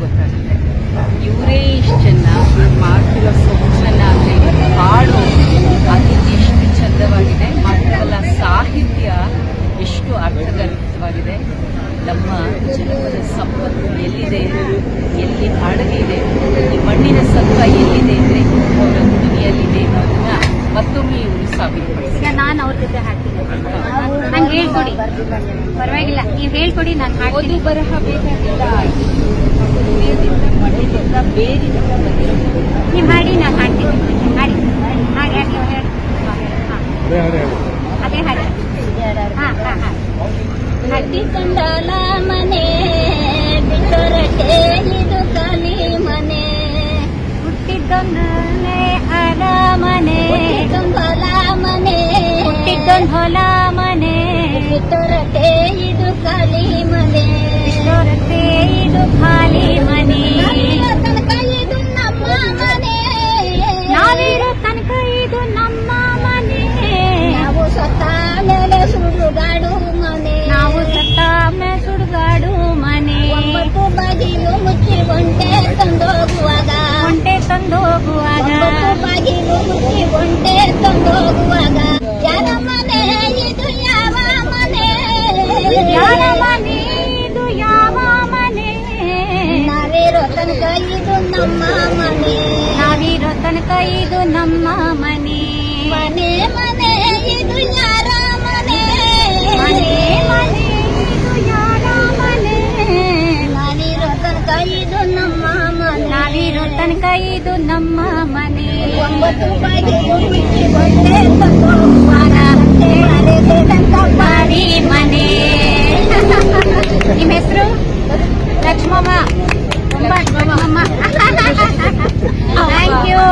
ಗೊತ್ತಾಗುತ್ತೆ. ಇವರೇ ಇಷ್ಟು ಚೆನ್ನಾಗಿ ಮಾಡ್ತಿರೋ ಸೊಗಸನ್ನಾಗಲಿ ಹಾಡು ಅದಕ್ಕೆ ಎಷ್ಟು ಚಂದವಾಗಿದೆ. ಮಾತ್ರವಲ್ಲ ಸಾಹಿತ್ಯ ಎಷ್ಟು ಅರ್ಥಗರ್ಭಿತವಾಗಿದೆ. ನಮ್ಮ ಜನಪದ ಸಂಪತ್ತು ಎಲ್ಲಿದೆ, ಎಲ್ಲಿ ಅಡಗಿದೆ, ಈ ಮಣ್ಣಿನ ಸತ್ವ ಎಲ್ಲಿದೆ ಅಂದರೆ ಅವರ ದುನಿಯಲ್ಲಿದೆ ಅನ್ನೋದನ್ನ ಮತ್ತೊಮ್ಮೆ ಇವರು ಸಾಬೀತುಪಡಿಸಿದ್ದಾರೆ. ಈಗ ನಾನು ಅವ್ರ ಜೊತೆ ಹಾಡ್ತೀನಿ, ನಂಗೆ ಹೇಳ್ಕೊಡಿ. ಪರವಾಗಿಲ್ಲ, ನೀವು ಹೇಳ್ಕೊಡಿ, ನಾನು ಓದು ಬರಹ ಬೇಕಾಗಿಲ್ಲ, ಹೃದಯದಿಂದ ಮಣ್ಣಿನಿಂದ ಬೇರಿಂದ ಬಂದಿರೋದು. ನೀವು ಹಾಡಿ, ನಾನು ಹಾಡ್ತೀನಿ. ಹಾಡಿ ಹಾಡಿ ಹಾಡಿ ಹೇಳಿ. ಅದೇ ಹಾಡಿ. ಹಾಂ ಹಾಂ ಹಾಂ. ಹಟ್ಟಿಕೊಂಡಲ ಮನೆ ಬಿಟ್ಟರಟೆ ಇದು ಕಲಿ ಮನೆ, ಹುಟ್ಟಿದ್ದೊಂದೊಂದೇ ಅರಮನೆ, ಹೊಲ ಮನೆ ಹುಟ್ಟಿದ್ದೊಂದು ಹೊಲ ಮನೆ, ಬಿಟ್ಟರಟೆ ಇದು ಕಲಿ ಮನೆ, ಬಿಟ್ಟರಟೆ ಇದು ಖಾಲಿ ಮನೆ, ತನಕ ಇದು ನಮ್ಮ ಮನೆ, ನಾವಿರೋ ತನಕ ಇದು ನಮ್ಮ ಮನೆ, ನಾವು ಸತ್ತ ಮೇಲೆ ಸುಡುಗಾಡು ಮನೆ, ನಾವು ಸತ್ತ ಮೇಲೆ ಸುಡುಗಾಡು ಮನೆ, ಒಂಬತ್ತು ಬಾಗಿಲು ಮುಚ್ಚಿ ಒಂಟೆ ತಂದೋಗುವಾಗ, ಒಂಟೆ ತಂದೋಗುವಾಗ, ಬಾಗಿಲು ಮುಚ್ಚಿ ಒಂಟೆ ತಂದೋಗುವಾಗ, ಯಾರ ಮನೆ ಇದು ಯಾವ ಮನೆ, ಯಾರ ಮನೆ ಇದು ಯಾವ ಮನೆ, ನಾವಿರೋ ತನಕ ಇದು ನಮ್ಮ ಮನೆ, ನಾವಿರೋ ತನಕ ಇದು ನಮ್ಮ ಮನೆ, ಮನೆ ಮನೆ ಇದು ಯಾರ ಮನೆ, ಮನೆ ಮನೆ ಇದು ಯಾರ ಮನೆ, ನಾವಿರೋ ತನಕ ಇದು ನಮ್ಮ ಮನೆ, ನಾವಿರೋ ತನಕ ಇದು ನಮ್ಮ ಮನೆ, ಒಂಬತ್ತು ಬಾಗಿಲು ಮುಚ್ಚಿ ಒಂಟೆ ತಂದೋಗುವಾಗ, ಬಾಡಿ ಮನೆ. ನಿಮ್ಮ ಹೆಸರು? ಲಕ್ಷ್ಮಮ್ಮ. ತುಂಬಾ ಲಕ್ಷ್ಮಮ್ಮ. Thank you.